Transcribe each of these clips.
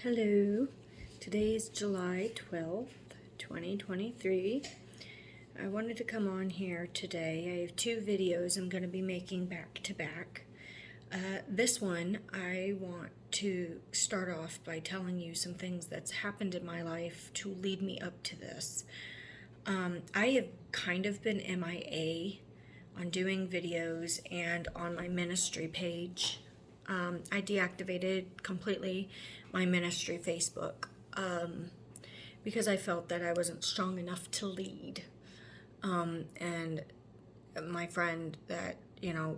Hello, today is July 12th, 2023. I wanted to come on here today. I have two videos I'm going to be making back to back. This one, I want to start off by telling you some things that's happened in my life to lead me up to this. I have kind of been MIA on doing videos and on my ministry page. I deactivated completely my ministry Facebook because I felt that I wasn't strong enough to lead. And my friend that,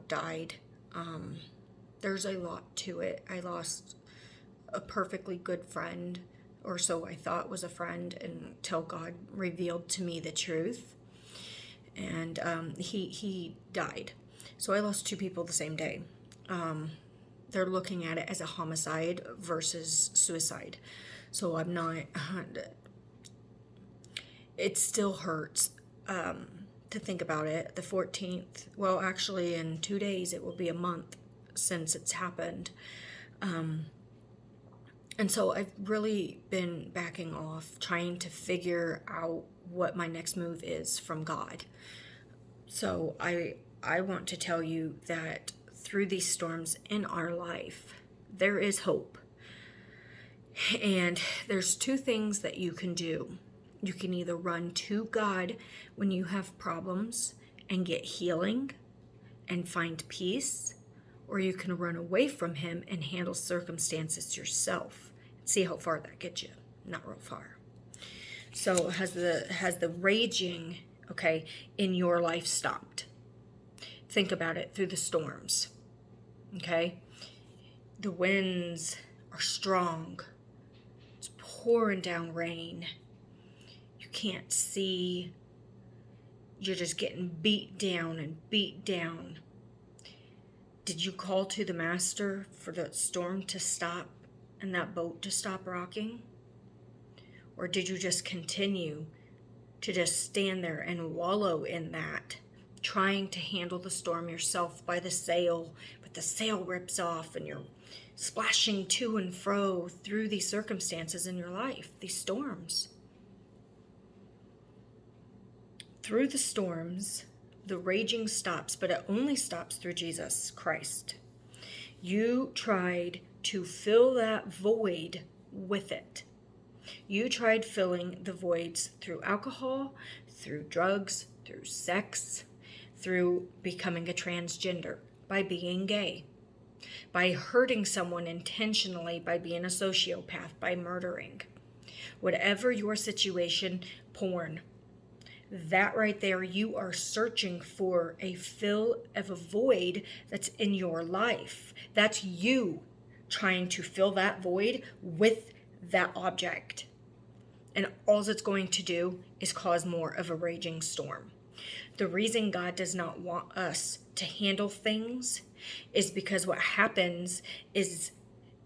died, there's a lot to it. I lost a perfectly good friend, or so I thought was a friend, until God revealed to me the truth. And he died. So I lost two people the same day. They're looking at it as a homicide versus suicide. So I'm not, it still hurts to think about it. The 14th, well, actually in 2 days, it will be a month since it's happened. And so I've really been backing off, trying to figure out what my next move is from God. So I want to tell you that through these storms in our life, there is hope. And there's two things that you can do. You can either run to God when you have problems and get healing and find peace, or you can run away from Him and handle circumstances yourself. See how far that gets you. Not real far. So has the raging, in your life stopped? Think about it through the storms, okay? The winds are strong. It's pouring down rain. You can't see. You're just getting beat down and beat down. Did you call to the Master for the storm to stop and that boat to stop rocking? Or did you just continue to just stand there and wallow in that, trying to handle the storm yourself by the sail, but the sail rips off and you're splashing to and fro through these circumstances in your life, these storms? Through the storms, the raging stops, but it only stops through Jesus Christ. You tried to fill that void with it. You tried filling the voids through alcohol, through drugs, through sex, through becoming a transgender, by being gay, by hurting someone intentionally, by being a sociopath, by murdering. Whatever your situation, porn, that right there, you are searching for a fill of a void that's in your life. That's you trying to fill that void with that object. And all it's going to do is cause more of a raging storm. The reason God does not want us to handle things is because what happens is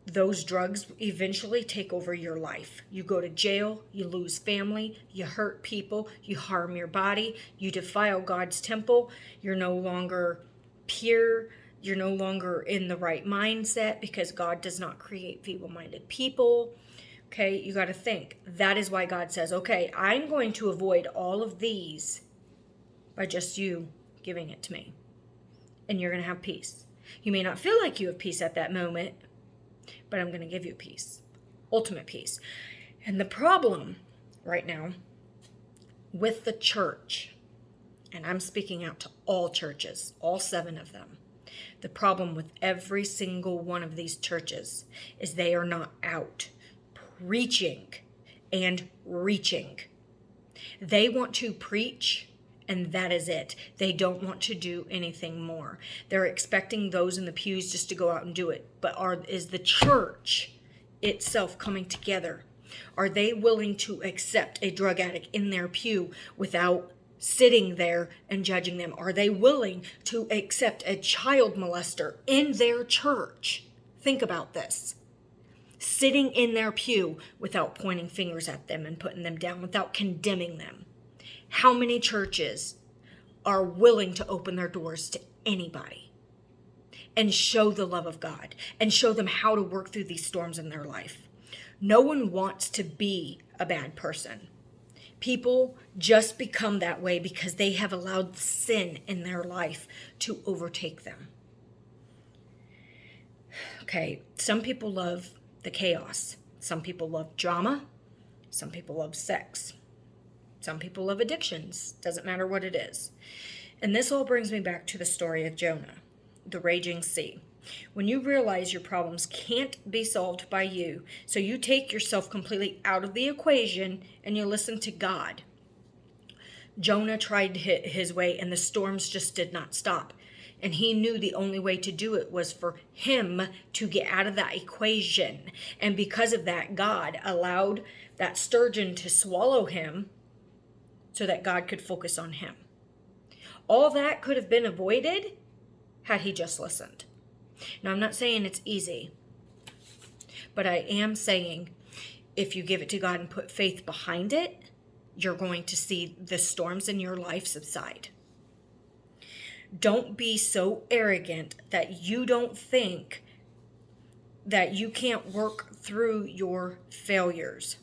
those drugs eventually take over your life. You go to jail, you lose family, you hurt people, you harm your body, you defile God's temple, you're no longer pure, you're no longer in the right mindset because God does not create feeble-minded people. Okay, you got to think. That is why God says, okay, I'm going to avoid all of these by just you giving it to me. And you're going to have peace. You may not feel like you have peace at that moment, but I'm going to give you peace. Ultimate peace. And the problem right now with the church, and I'm speaking out to all churches, all 7 of them, the problem with every single one of these churches is they are not out preaching and reaching. They want to preach, and that is it. They don't want to do anything more. They're expecting those in the pews just to go out and do it. But is the church itself coming together? Are they willing to accept a drug addict in their pew without sitting there and judging them? Are they willing to accept a child molester in their church? Think about this. Sitting in their pew without pointing fingers at them and putting them down, without condemning them. How many churches are willing to open their doors to anybody and show the love of God and show them how to work through these storms in their life? No one wants to be a bad person. People just become that way because they have allowed sin in their life to overtake them. Okay, some people love the chaos. Some people love drama. Some people love sex. Some people love addictions. Doesn't matter what it is. And this all brings me back to the story of Jonah, the raging sea. When you realize your problems can't be solved by you, so you take yourself completely out of the equation and you listen to God. Jonah tried to hit his way and the storms just did not stop. And he knew the only way to do it was for him to get out of that equation. And because of that, God allowed that sturgeon to swallow him so that God could focus on him. All that could have been avoided had he just listened. Now, I'm not saying it's easy, but I am saying if you give it to God and put faith behind it, you're going to see the storms in your life subside. Don't be so arrogant that you don't think that you can't work through your failures.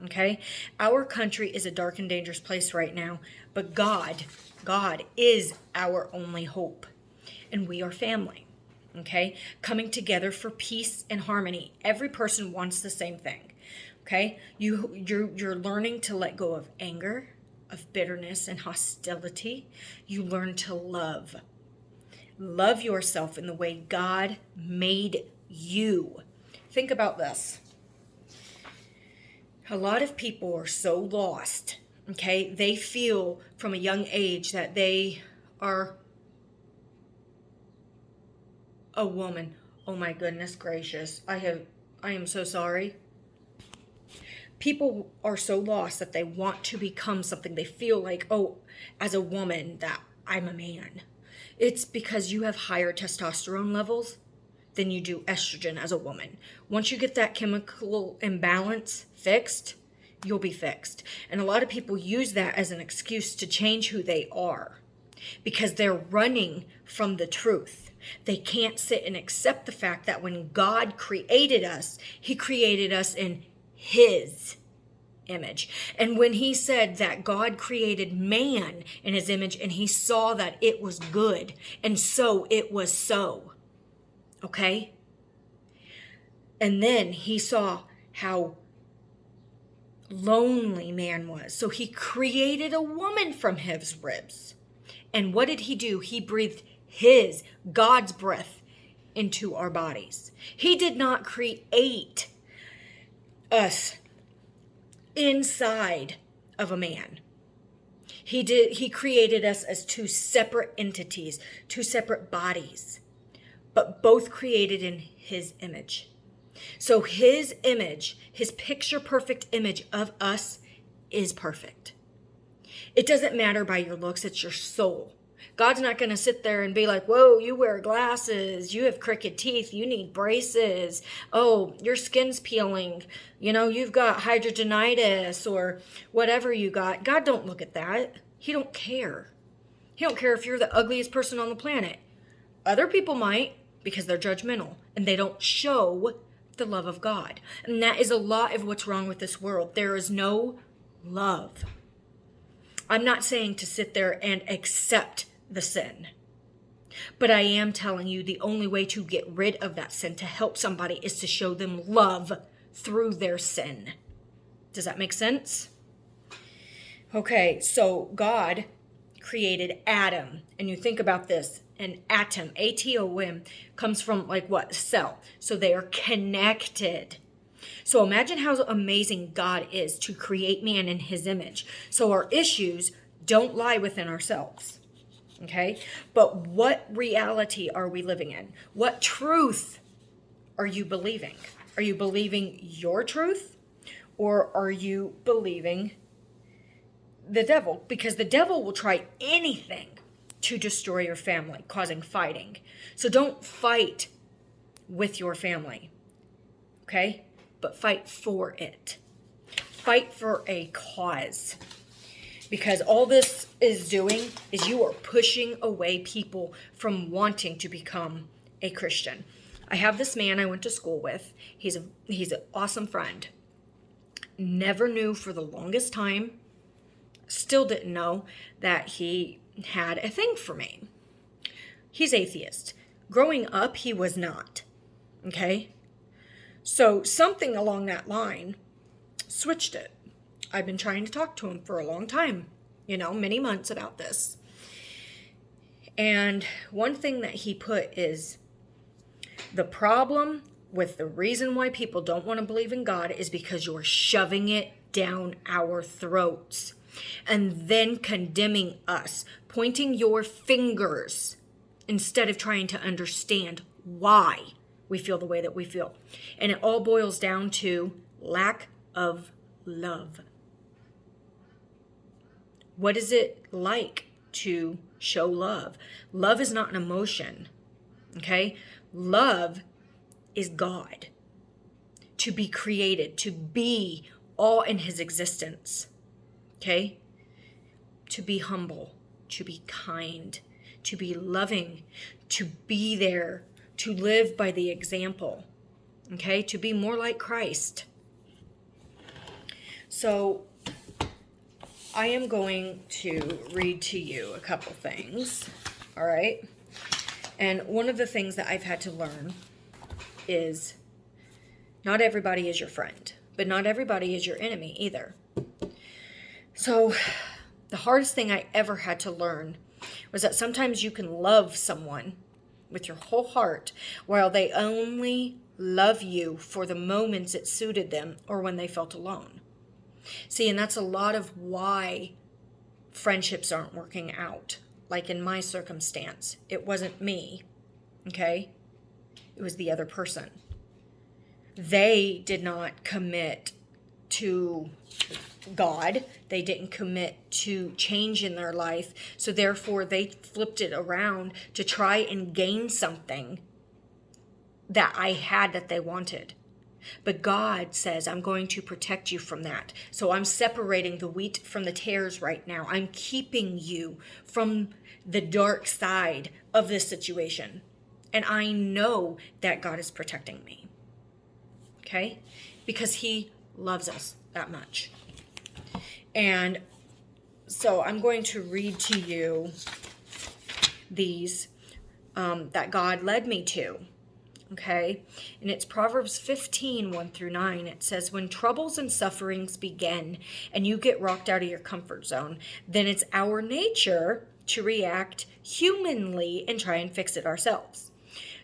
Okay? Our country is a dark and dangerous place right now, but God is our only hope. And we are family. Okay? Coming together for peace and harmony. Every person wants the same thing. Okay? You're learning to let go of anger, of bitterness and hostility. You learn to love. Love yourself in the way God made you. Think about this. A lot of people are so lost, okay? They feel from a young age that they are a woman. Oh my goodness gracious. I am so sorry. People are so lost that they want to become something. They feel like, oh, as a woman, that I'm a man. It's because you have higher testosterone levels than you do estrogen as a woman. Once you get that chemical imbalance fixed, you'll be fixed. And a lot of people use that as an excuse to change who they are because they're running from the truth. They can't sit and accept the fact that when God created us, he created us in his image. And when he said that God created man in his image and he saw that it was good, and so it was so. Okay? And then he saw how lonely man was. So he created a woman from his ribs. And what did he do? He breathed God's breath into our bodies. He did not create us inside of a man. He created us as two separate entities, two separate bodies, but both created in his image. So his image, his picture perfect image of us is perfect. It doesn't matter by your looks, it's your soul. God's not going to sit there and be like, whoa, you wear glasses, you have crooked teeth, you need braces, oh, your skin's peeling, you've got hydrogenitis or whatever you got. God don't look at that. He don't care. He don't care if you're the ugliest person on the planet. Other people might because they're judgmental and they don't show the love of God. And that is a lot of what's wrong with this world. There is no love. I'm not saying to sit there and accept the sin. But I am telling you the only way to get rid of that sin, to help somebody, is to show them love through their sin. Does that make sense? Okay, so God created Adam. And you think about this. An atom, A-T-O-M, comes from cell. So they are connected. So imagine how amazing God is to create man in his image. So our issues don't lie within ourselves. Okay? But what reality are we living in? What truth are you believing? Are you believing your truth? Or are you believing the devil? Because the devil will try anything to destroy your family, causing fighting. So don't fight with your family. Okay? But fight for it. Fight for a cause. Because all this is doing is you are pushing away people from wanting to become a Christian. I have this man I went to school with. He's an awesome friend. Never knew for the longest time, still didn't know that he had a thing for me. He's atheist. Growing up, he was not. Okay? So something along that line switched it. I've been trying to talk to him for a long time, many months about this. And one thing that he put is the problem with the reason why people don't want to believe in God is because you're shoving it down our throats and then condemning us, pointing your fingers instead of trying to understand why we feel the way that we feel. And it all boils down to lack of love. What is it like to show love? Love is not an emotion, okay? Love is God. To be created, to be all in his existence, okay? To be humble, to be kind, to be loving, to be there, to live by the example, okay? To be more like Christ. So I am going to read to you a couple things, all right? And one of the things that I've had to learn is not everybody is your friend, but not everybody is your enemy either. So the hardest thing I ever had to learn was that sometimes you can love someone with your whole heart while they only love you for the moments it suited them or when they felt alone. See, and that's a lot of why friendships aren't working out. Like in my circumstance, it wasn't me, okay? It was the other person. They did not commit to God. They didn't commit to change in their life. So therefore, they flipped it around to try and gain something that I had that they wanted. But God says, I'm going to protect you from that. So I'm separating the wheat from the tares right now. I'm keeping you from the dark side of this situation. And I know that God is protecting me. Okay? Because he loves us that much. And so I'm going to read to you these that God led me to. Okay, and it's Proverbs 15, 1-9. It says, when troubles and sufferings begin and you get rocked out of your comfort zone, then it's our nature to react humanly and try and fix it ourselves.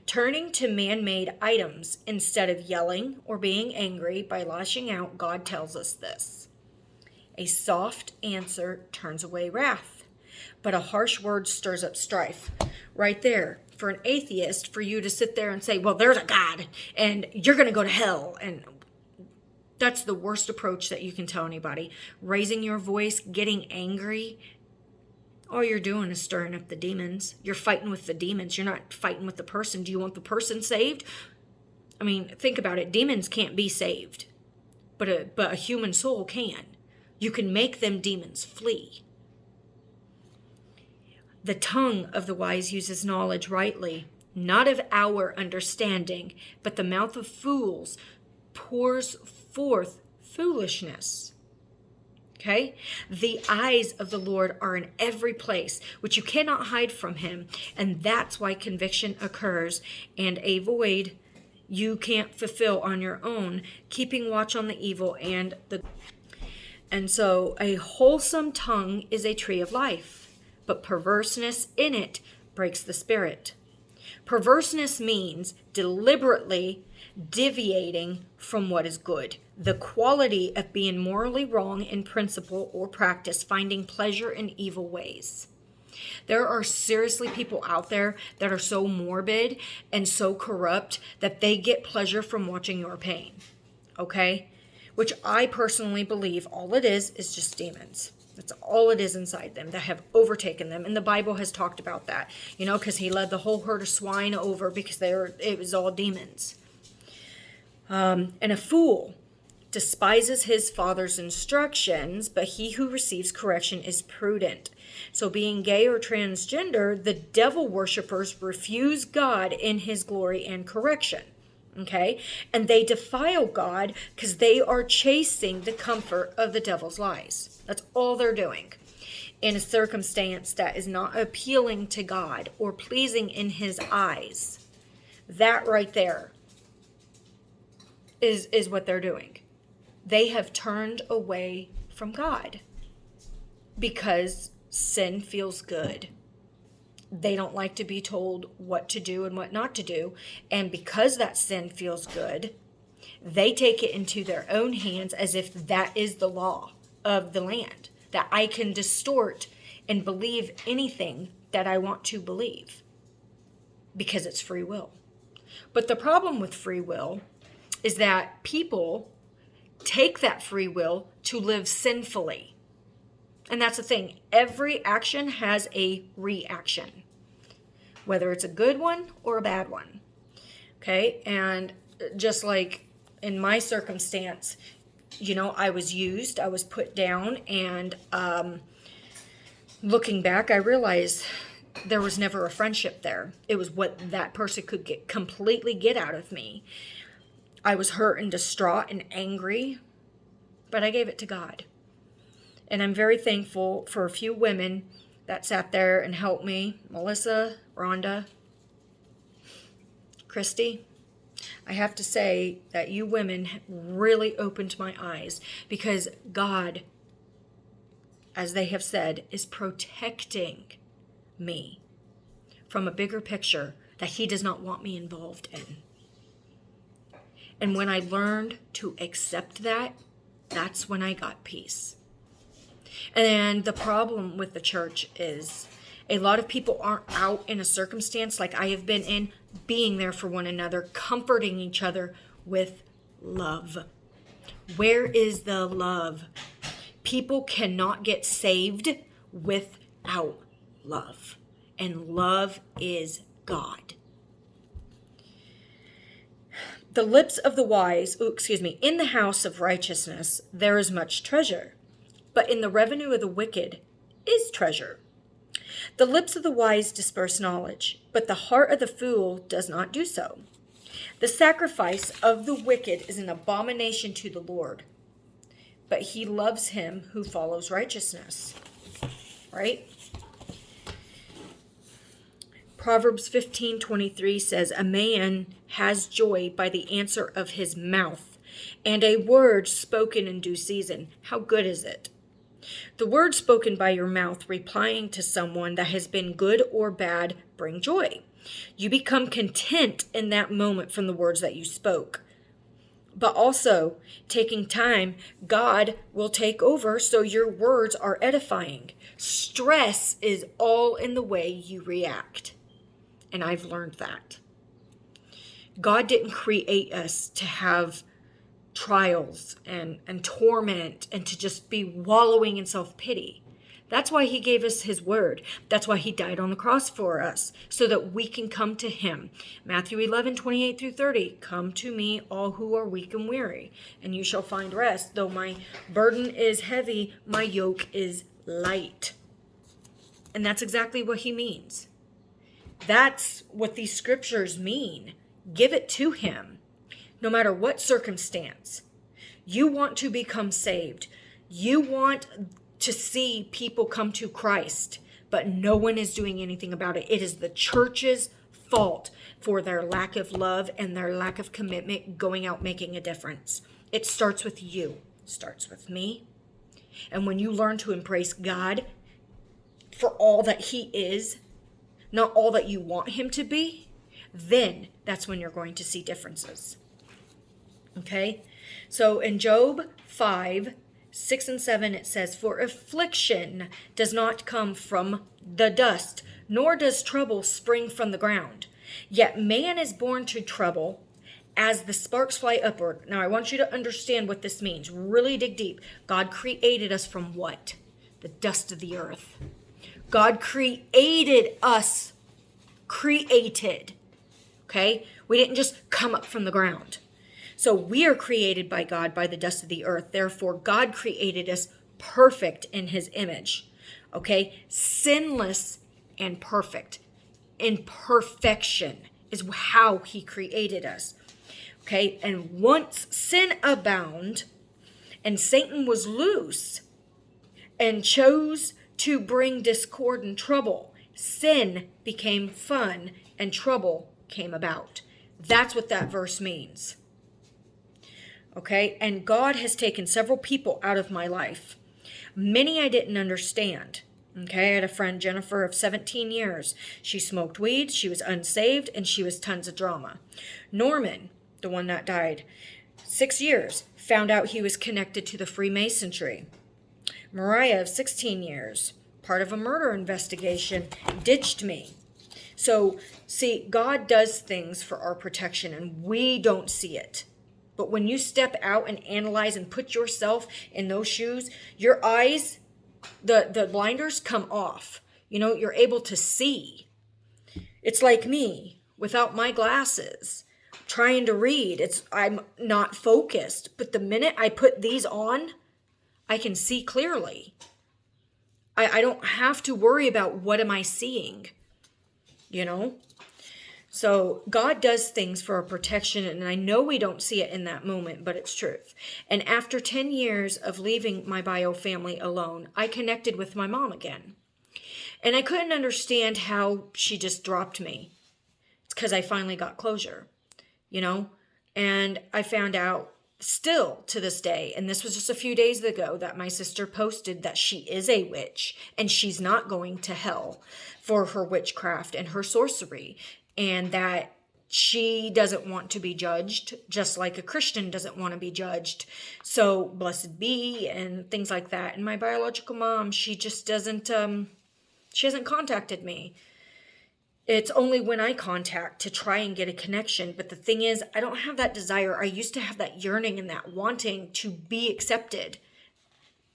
Turning to man-made items instead of yelling or being angry by lashing out, God tells us this. A soft answer turns away wrath, but a harsh word stirs up strife. Right there. For an atheist, for you to sit there and say, well, there's a God and you're going to go to hell. And that's the worst approach that you can tell anybody. Raising your voice, getting angry, all you're doing is stirring up the demons. You're fighting with the demons. You're not fighting with the person. Do you want the person saved? I mean, think about it. Demons can't be saved, but a human soul can. You can make them demons flee. The tongue of the wise uses knowledge rightly, not of our understanding, but the mouth of fools pours forth foolishness. Okay? The eyes of the Lord are in every place, which you cannot hide from him, and that's why conviction occurs, and a void you can't fulfill on your own, keeping watch on the evil and so a wholesome tongue is a tree of life, but perverseness in it breaks the spirit. Perverseness means deliberately deviating from what is good, the quality of being morally wrong in principle or practice, finding pleasure in evil ways. There are seriously people out there that are so morbid and so corrupt that they get pleasure from watching your pain, okay? Which I personally believe all it is just demons. That's all it is inside them that have overtaken them. And the Bible has talked about that, because he led the whole herd of swine over because it was all demons. And a fool despises his father's instructions, but he who receives correction is prudent. So being gay or transgender, the devil worshipers refuse God in his glory and correction. Okay? And they defile God because they are chasing the comfort of the devil's lies. That's all they're doing. In a circumstance that is not appealing to God or pleasing in his eyes. That right there is what they're doing. They have turned away from God because sin feels good. They don't like to be told what to do and what not to do. And because that sin feels good, they take it into their own hands as if that is the law of the land. That I can distort and believe anything that I want to believe because it's free will. But the problem with free will is that people take that free will to live sinfully. And that's the thing. Every action has a reaction, whether it's a good one or a bad one. Okay? And just like in my circumstance, I was used, I was put down, and looking back, I realized there was never a friendship there. It was what that person could completely get out of me. I was hurt and distraught and angry, but I gave it to God. And I'm very thankful for a few women that sat there and helped me. Melissa, Rhonda, Christy. I have to say that you women really opened my eyes because God, as they have said, is protecting me from a bigger picture that he does not want me involved in. And when I learned to accept that, that's when I got peace. And the problem with the church is a lot of people aren't out in a circumstance like I have been in, being there for one another, comforting each other with love. Where is the love? People cannot get saved without love. And love is God. The lips of the wise, in the house of righteousness, there is much treasure, but in the revenue of the wicked is treasure. The lips of the wise disperse knowledge, but the heart of the fool does not do so. The sacrifice of the wicked is an abomination to the Lord, but he loves him who follows righteousness. Right? Proverbs 15:23 says, a man has joy by the answer of his mouth, and a word spoken in due season. How good is it? The word spoken by your mouth replying to someone that has been good or bad bring joy. You become content in that moment from the words that you spoke. But also, taking time, God will take over so your words are edifying. Stress is all in the way you react. And I've learned that. God didn't create us to have trials and torment and to just be wallowing in self-pity. That's why he gave us his word. That's why he died on the cross for us, so that we can come to him. Matthew 11:28-30, come to me, all who are weak and weary, and you shall find rest. Though my burden is heavy, my yoke is light. And that's exactly what he means. That's what these scriptures mean. Give it to him. No matter what circumstance. You want to become saved. You want to see people come to Christ, but no one is doing anything about it. It is the church's fault for their lack of love and their lack of commitment going out making a difference. It starts with you. It starts with me. And when you learn to embrace God for all that he is, not all that you want him to be, then that's when you're going to see differences. Okay? So in Job 5:6-7, it says, for affliction does not come from the dust, nor does trouble spring from the ground. Yet man is born to trouble as the sparks fly upward. Now I want you to understand what this means. Really dig deep. God created us from what? The dust of the earth. God created us. Created. Okay? We didn't just come up from the ground. So we are created by God by the dust of the earth. Therefore, God created us perfect in his image. Okay? Sinless and perfect. In perfection is how he created us. Okay? And once sin abound and Satan was loose and chose to bring discord and trouble, sin became fun and trouble came about. That's what that verse means. Okay? And God has taken several people out of my life. Many I didn't understand. Okay? I had a friend, Jennifer, of 17 years. She smoked weed, she was unsaved, and she was tons of drama. Norman, the one that died, 6 years, found out he was connected to the Freemasonry. Mariah, of 16 years, part of a murder investigation, ditched me. So, see, God does things for our protection, and we don't see it. But when you step out and analyze and put yourself in those shoes, your eyes, the blinders come off. You know, you're able to see. It's like me without my glasses, trying to read. I'm not focused. But the minute I put these on, I can see clearly. I don't have to worry about what am I seeing, you know? So God does things for our protection, and I know we don't see it in that moment, but it's truth. And after 10 years of leaving my bio family alone, I connected with my mom again. And I couldn't understand how she just dropped me. It's because I finally got closure, you know? And I found out still to this day, and this was just a few days ago, that my sister posted that she is a witch and she's not going to hell for her witchcraft and her sorcery, and that she doesn't want to be judged, just like a Christian doesn't want to be judged. So blessed be, and things like that. And my biological mom, she just doesn't, she hasn't contacted me. It's only when I contact to try and get a connection. But the thing is, I don't have that desire. I used to have that yearning and that wanting to be accepted.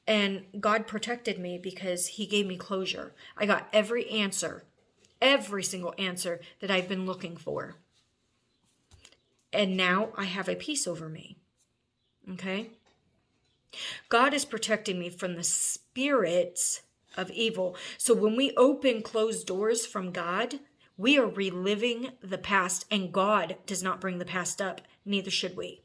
And God protected me because he gave me closure. I got every answer, every single answer that I've been looking for. And now I have a peace over me. Okay? God is protecting me from the spirits of evil. So when we open closed doors from God, we are reliving the past, and God does not bring the past up. Neither should we.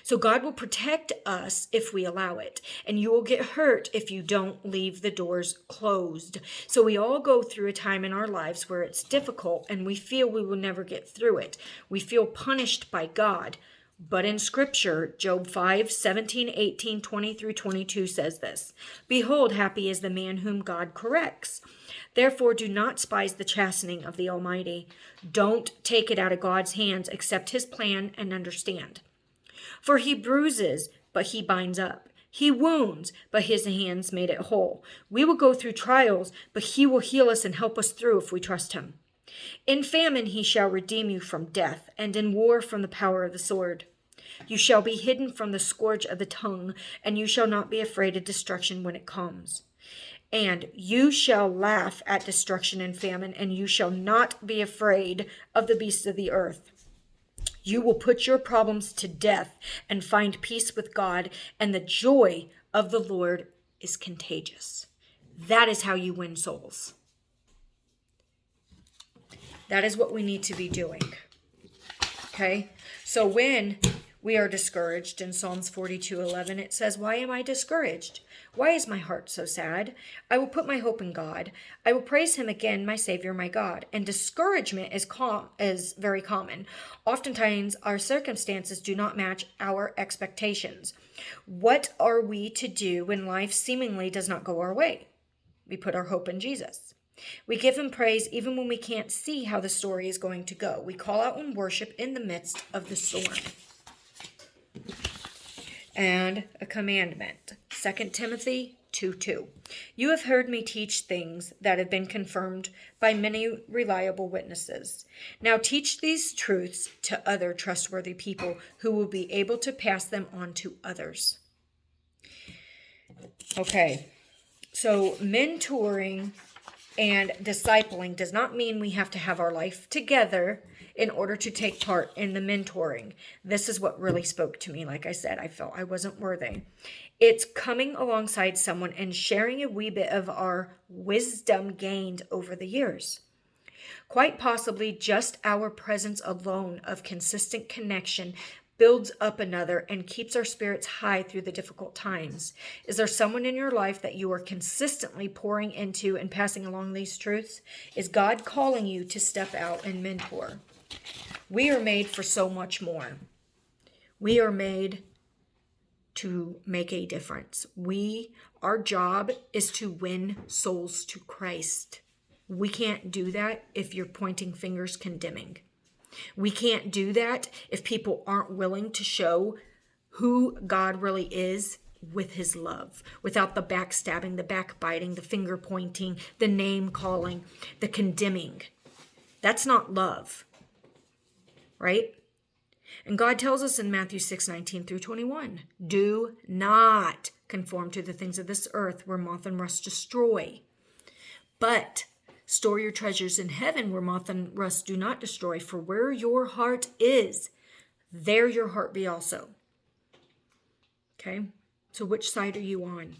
So God will protect us if we allow it, and you will get hurt if you don't leave the doors closed. So we all go through a time in our lives where it's difficult and we feel we will never get through it. We feel punished by God. But in Scripture, Job 5, 17, 18, 20 through 22 says this: "Behold, happy is the man whom God corrects. Therefore do not despise the chastening of the Almighty. Don't take it out of God's hands. Accept his plan and understand. For he bruises, but he binds up. He wounds, but his hands made it whole. We will go through trials, but he will heal us and help us through if we trust him. In famine he shall redeem you from death, and in war from the power of the sword. You shall be hidden from the scourge of the tongue, and you shall not be afraid of destruction when it comes. And you shall laugh at destruction and famine, and you shall not be afraid of the beasts of the earth. You will put your problems to death and find peace with God, and the joy of the Lord is contagious." That is how you win souls. That is what we need to be doing. Okay? So when we are discouraged, in Psalms 42:11, it says, "Why am I discouraged? Why is my heart so sad? I will put my hope in God. I will praise him again, my Savior, my God." And discouragement is very common. Oftentimes, our circumstances do not match our expectations. What are we to do when life seemingly does not go our way? We put our hope in Jesus. We give him praise even when we can't see how the story is going to go. We call out in worship in the midst of the storm. And a commandment, 2 Timothy 2:2. "You have heard me teach things that have been confirmed by many reliable witnesses. Now teach these truths to other trustworthy people who will be able to pass them on to others." Okay, so mentoring and discipling does not mean we have to have our life together in order to take part in the mentoring. This is what really spoke to me. Like I said, I felt I wasn't worthy. It's coming alongside someone and sharing a wee bit of our wisdom gained over the years. Quite possibly just our presence alone of consistent connection builds up another and keeps our spirits high through the difficult times. Is there someone in your life that you are consistently pouring into and passing along these truths? Is God calling you to step out and mentor? We are made for so much more. We are made to make a difference. Our job is to win souls to Christ. We can't do that if you're pointing fingers condemning. We can't do that if people aren't willing to show who God really is with his love, without the backstabbing, the backbiting, the finger pointing, the name calling, the condemning. That's not love, right? And God tells us in Matthew 6:19 through 21, do not conform to the things of this earth where moth and rust destroy, but store your treasures in heaven where moth and rust do not destroy, for where your heart is, there your heart be also. Okay, so which side are you on?